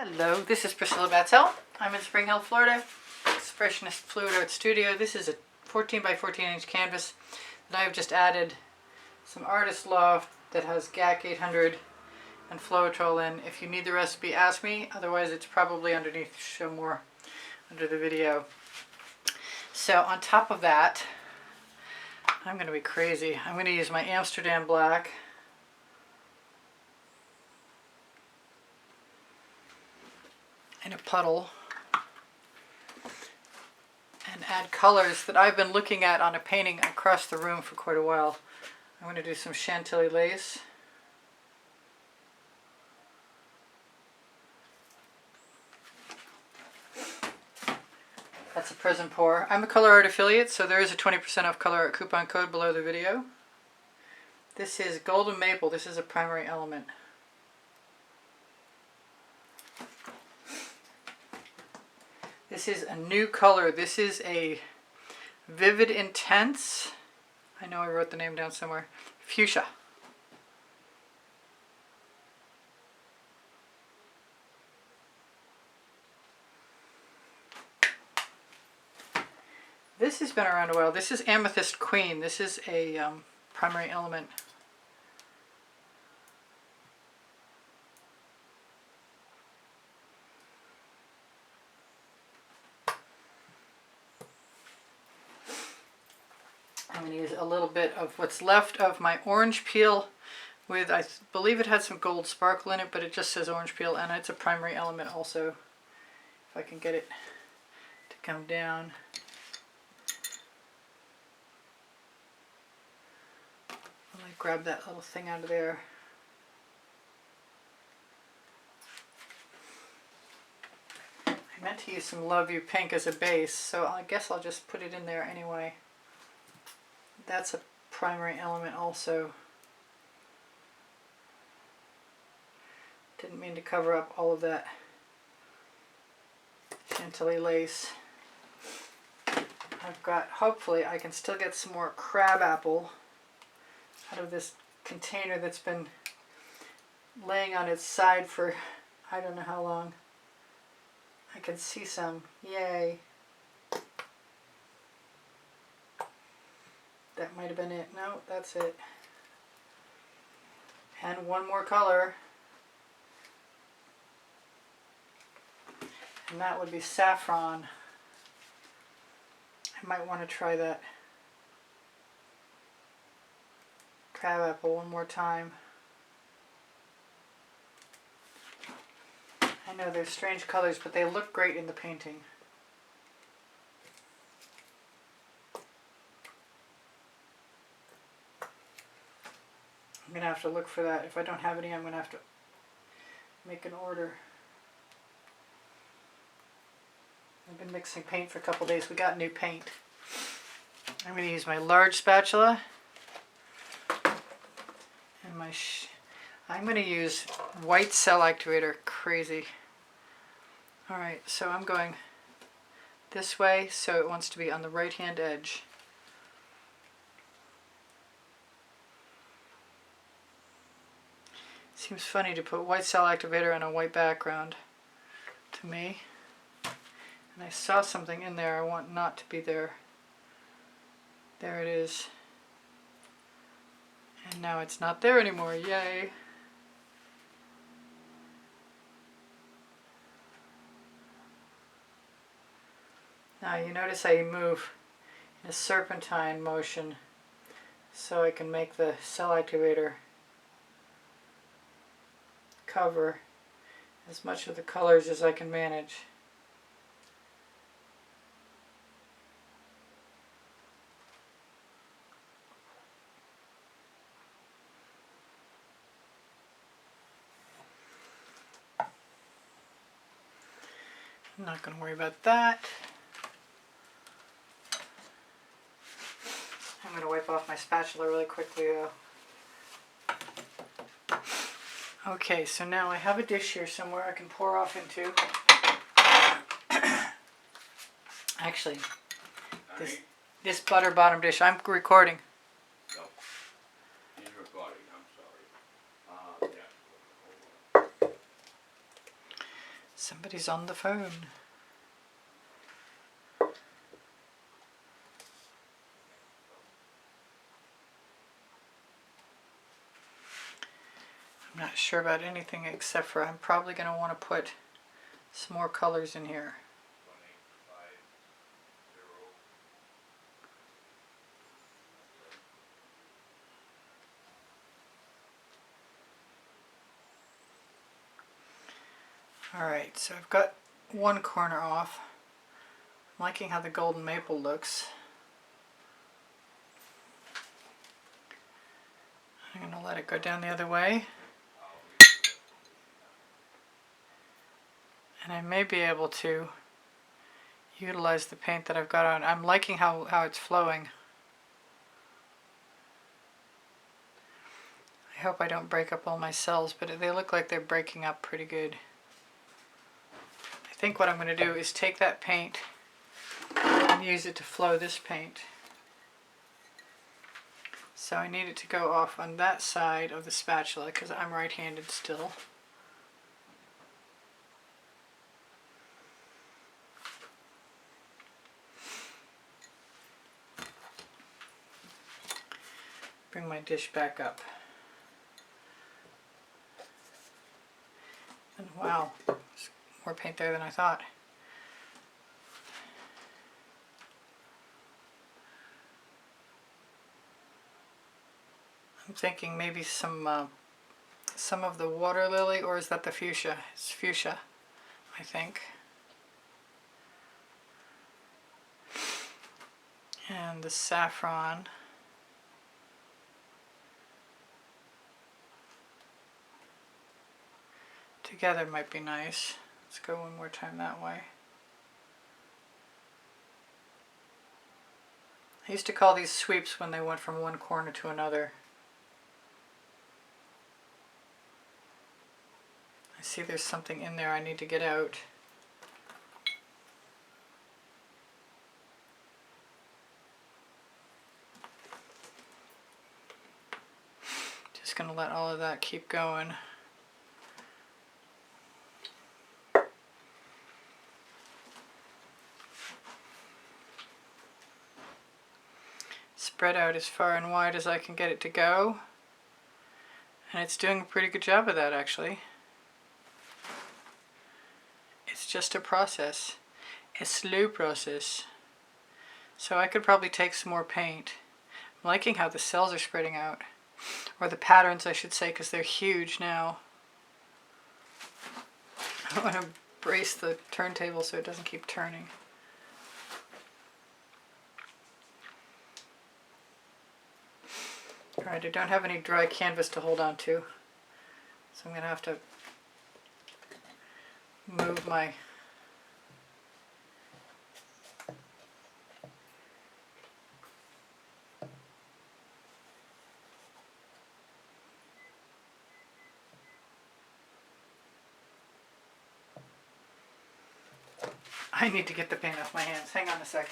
Hello, this is Priscilla Batzell. I'm in Spring Hill, Florida, Expressionist Fluid Art Studio. This is a 14 by 14 inch canvas that I've just added some Artist Loft that has GAC 800 and Floetrol in. If you need the recipe, ask me. Otherwise, it's probably underneath, show more under the video. So on top of that, I'm going to be crazy. I'm going to use my Amsterdam Black. In a puddle and add colors that I've been looking at on a painting across the room for quite a while. I'm going to do some Chantilly lace. That's a Prizm pour. I'm a Colourarte affiliate, so there is a 20% off Colourarte coupon code below the video. This is Golden Maple. This is a primary element. This is a new color. This is a Vivid Intense. I know I wrote the name down somewhere. Fuchsia. This has been around a while. This is Amethyst Queen. This is a primary element. I'm going to use a little bit of what's left of my orange peel with, I believe it had some gold sparkle in it, but it just says orange peel, and it's a primary element also. If I can get it to come down. Let me grab that little thing out of there. I meant to use some Love You Pink as a base, so I guess I'll just put it in there anyway. That's a primary element also. Didn't mean to cover up all of that Chantilly lace. I've got, hopefully I can still get some more crabapple out of this container that's been laying on its side for I don't know how long. I can see some. Yay. That might have been it. No, that's it. And one more color. And that would be Saffron. I might want to try that crabapple one more time. I know they're strange colors, but they look great in the painting. I'm going to have to look for that. If I don't have any, I'm going to have to make an order. I've been mixing paint for a couple days. We got new paint. I'm going to use my large spatula. And my I'm going to use white cell activator. Crazy. Alright, so I'm going this way, so it wants to be on the right hand edge. Seems funny to put white cell activator on a white background to me. And I saw something in there I want not to be there. There it is. And now it's not there anymore. Yay. Now you notice I move in a serpentine motion so I can make the cell activator cover as much of the colors as I can manage. I'm not going to worry about that. I'm going to wipe off my spatula really quickly though. Okay, so now I have a dish here somewhere I can pour off into. Actually, this butter bottom dish, I'm recording. No. You're recording, I'm sorry. Yeah. Somebody's on the phone. I'm not sure about anything except for I'm probably going to want to put some more colors in here. 1850. Alright, so I've got one corner off. I'm liking how the golden maple looks. I'm going to let it go down the other way. And I may be able to utilize the paint that I've got on. I'm liking how it's flowing. I hope I don't break up all my cells, but they look like they're breaking up pretty good. I think what I'm going to do is take that paint and use it to flow this paint. So I need it to go off on that side of the spatula because I'm right-handed still. Bring my dish back up. And wow, there's more paint there than I thought. I'm thinking maybe some of the water lily, or is that the fuchsia? It's fuchsia, I think. And the saffron. Together might be nice. Let's go one more time that way. I used to call these sweeps when they went from one corner to another. I see there's something in there I need to get out. Just going to let all of that keep going. Spread out as far and wide as I can get it to go. And it's doing a pretty good job of that, actually. It's just a process. A slow process. So I could probably take some more paint. I'm liking how the cells are spreading out. Or the patterns, I should say, because they're huge now. I want to brace the turntable so it doesn't keep turning. Alright, I don't have any dry canvas to hold on to, so I'm going to have to move my I need to get the paint off my hands. Hang on a sec.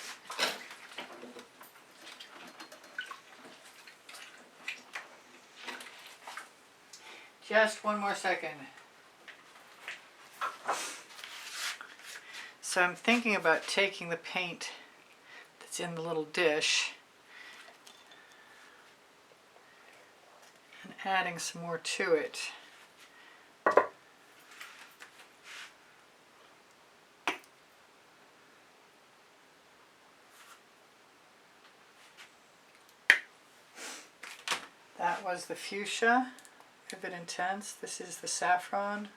Just one more second. So I'm thinking about taking the paint that's in the little dish and adding some more to it. That was the fuchsia, Vivid Intense. This is the saffron.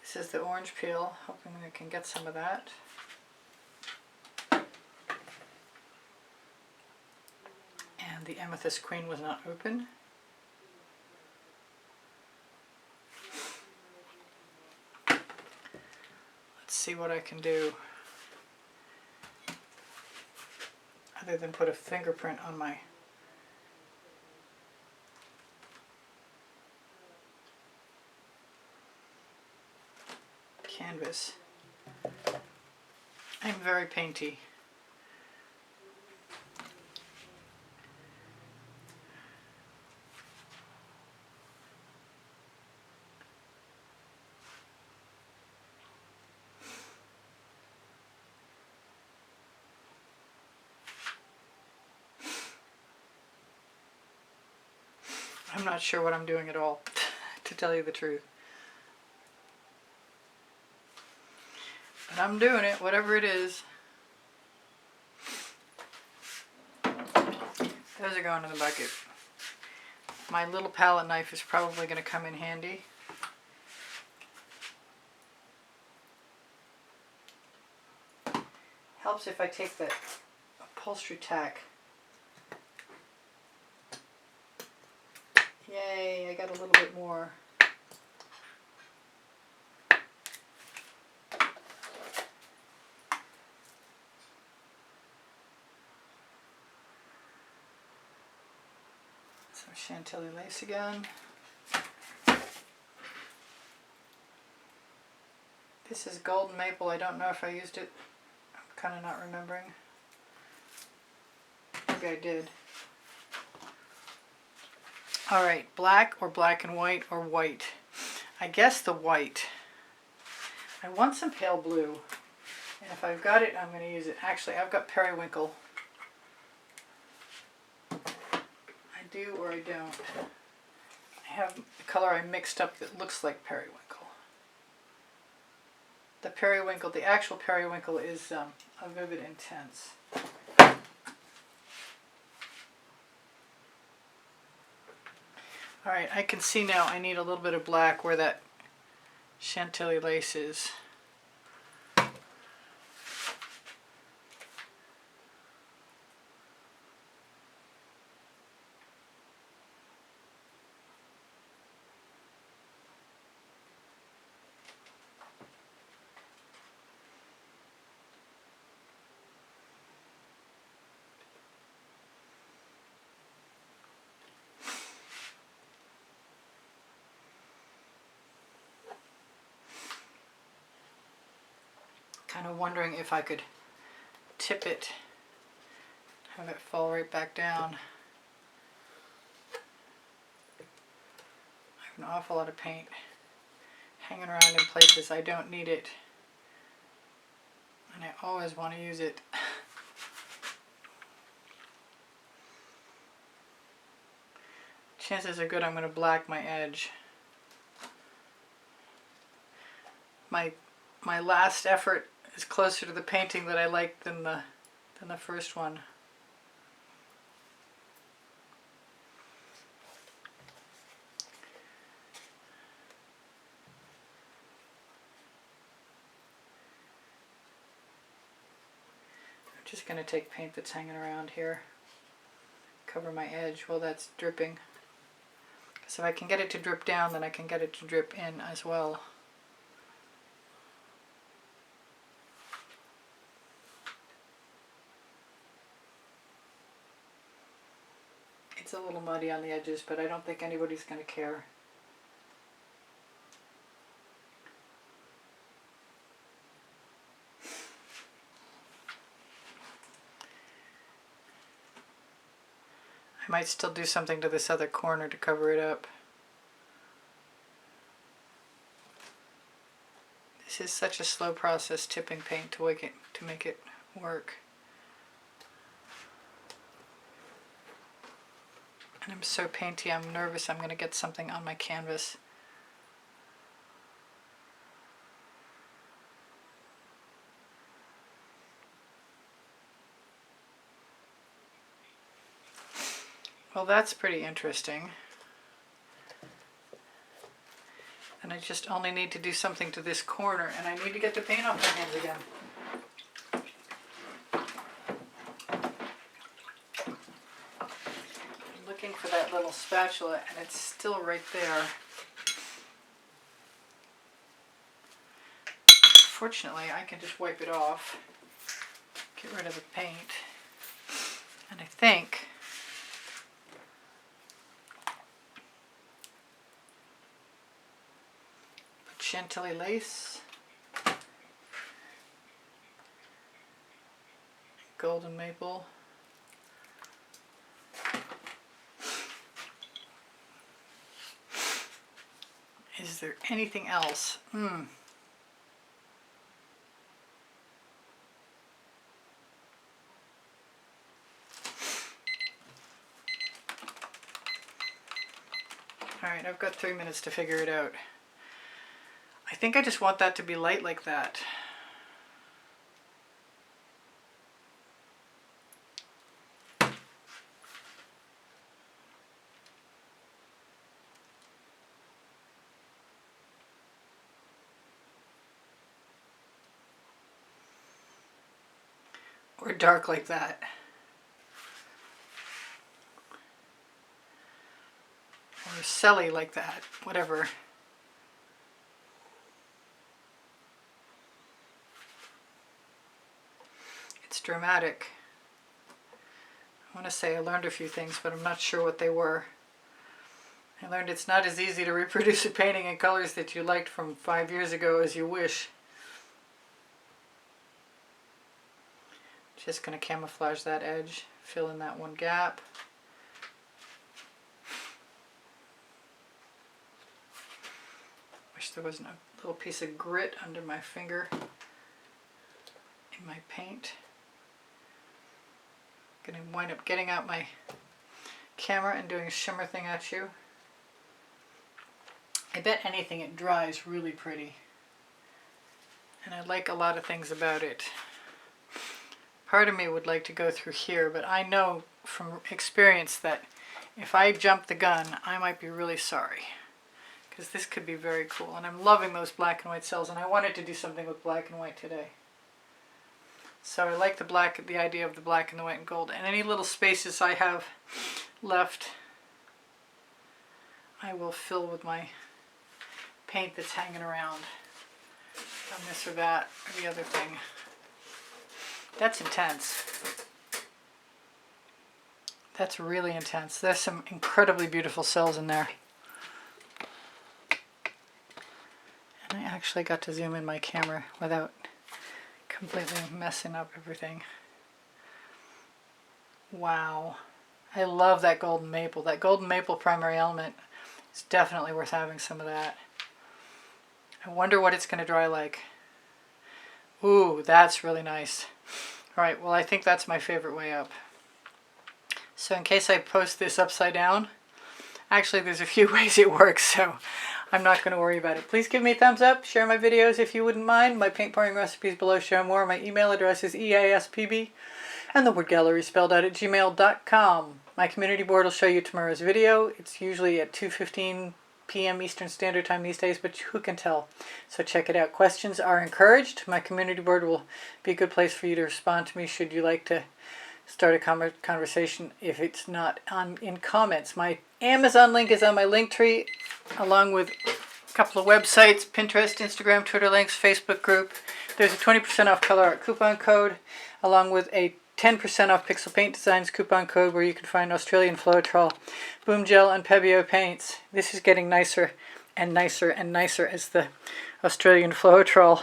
This is the orange peel, hoping I can get some of that. And the Amethyst Queen was not open. Let's see what I can do other than put a fingerprint on my canvas. I'm very painty. I'm not sure what I'm doing at all, to tell you the truth. But I'm doing it, whatever it is. Those are going in the bucket. My little palette knife is probably going to come in handy. Helps if I take the upholstery tack. Yay, I got a little bit more. Some Chantilly lace again. This is golden maple. I don't know if I used it. I'm kind of not remembering. Maybe I did. Alright, black or black and white or white. I guess the white. I want some pale blue. And if I've got it, I'm going to use it. Actually, I've got periwinkle. I do or I don't. I have the color I mixed up that looks like periwinkle. The periwinkle, the actual periwinkle is a vivid intense. Alright, I can see now I need a little bit of black where that Chantilly lace is. Kind of wondering if I could tip it, have it fall right back down. I have an awful lot of paint hanging around in places I don't need it, and I always want to use it. Chances are good I'm going to black my edge. My last effort is closer to the painting that I like than the first one. I'm just going to take paint that's hanging around here, cover my edge while that's dripping. So if I can get it to drip down, then I can get it to drip in as well. It's a little muddy on the edges, but I don't think anybody's going to care. I might still do something to this other corner to cover it up. This is such a slow process, tipping paint to make it work. And I'm so painty, I'm nervous I'm going to get something on my canvas. Well, that's pretty interesting. And I just only need to do something to this corner, and I need to get the paint off my hands again. I'm looking for that little spatula, and it's still right there. Fortunately, I can just wipe it off, get rid of the paint, and I think Chantilly lace, golden maple, is there anything else? Alright, I've got 3 minutes to figure it out. I think I just want that to be light like that. Or dark like that. Or celly like that, whatever. It's dramatic. I want to say I learned a few things, but I'm not sure what they were. I learned it's not as easy to reproduce a painting in colors that you liked from 5 years ago as you wish. Just going to camouflage that edge, fill in that one gap. Wish there wasn't a little piece of grit under my finger in my paint. Going to wind up getting out my camera and doing a shimmer thing at you. I bet anything it dries really pretty. And I like a lot of things about it. Part of me would like to go through here, but I know from experience that if I jump the gun, I might be really sorry. Because this could be very cool. And I'm loving those black and white cells, and I wanted to do something with black and white today. So I like the idea of the black and the white and gold. And any little spaces I have left, I will fill with my paint that's hanging around on this or that or the other thing. That's intense. That's really intense. There's some incredibly beautiful cells in there. And I actually got to zoom in my camera without completely messing up everything. Wow. I love that golden maple. That golden maple primary element is definitely worth having some of that. I wonder what it's going to dry like. Ooh, that's really nice. Alright, well I think that's my favorite way up. So in case I post this upside down, actually there's a few ways it works, so I'm not going to worry about it. Please give me a thumbs up, share my videos if you wouldn't mind. My paint pouring recipes below show more. My email address is easpbgallery, and the word gallery spelled out at gmail.com. My community board will show you tomorrow's video. It's usually at 2:15 p.m. Eastern Standard Time these days, but who can tell? So check it out. Questions are encouraged. My community board will be a good place for you to respond to me should you like to start a conversation if it's not in comments. My Amazon link is on my link tree, along with a couple of websites, Pinterest, Instagram, Twitter links, Facebook group. There's a 20% off Colourarte coupon code, along with a 10% off Pixel Paint Designs coupon code where you can find Australian Floetrol, Boom Gel, and Pebeo paints. This is getting nicer and nicer and nicer as the Australian Floetrol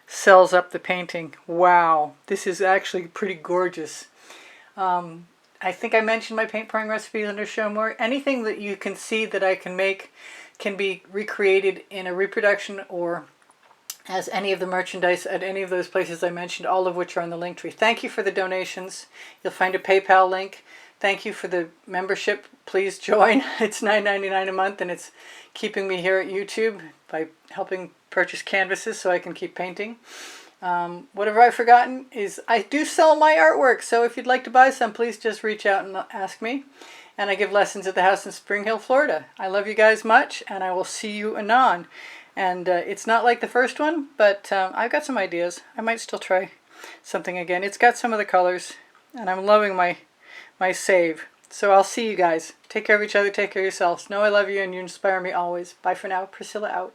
sells up the painting. Wow, this is actually pretty gorgeous. I think I mentioned my paint pouring recipes under show more. Anything that you can see that I can make can be recreated in a reproduction or as any of the merchandise at any of those places I mentioned, all of which are on the link tree. Thank you for the donations. You'll find a PayPal link. Thank you for the membership. Please join. It's $9.99 a month, and it's keeping me here at YouTube by helping purchase canvases so I can keep painting. Whatever I've forgotten is I do sell my artwork, so if you'd like to buy some, please just reach out and ask me. And I give lessons at the house in Spring Hill, Florida. I love you guys much, and I will see you anon. And it's not like the first one, but I've got some ideas. I might still try something again. It's got some of the colors, and I'm loving my save. So I'll see you guys. Take care of each other. Take care of yourselves. Know I love you, and you inspire me always. Bye for now. Priscilla out.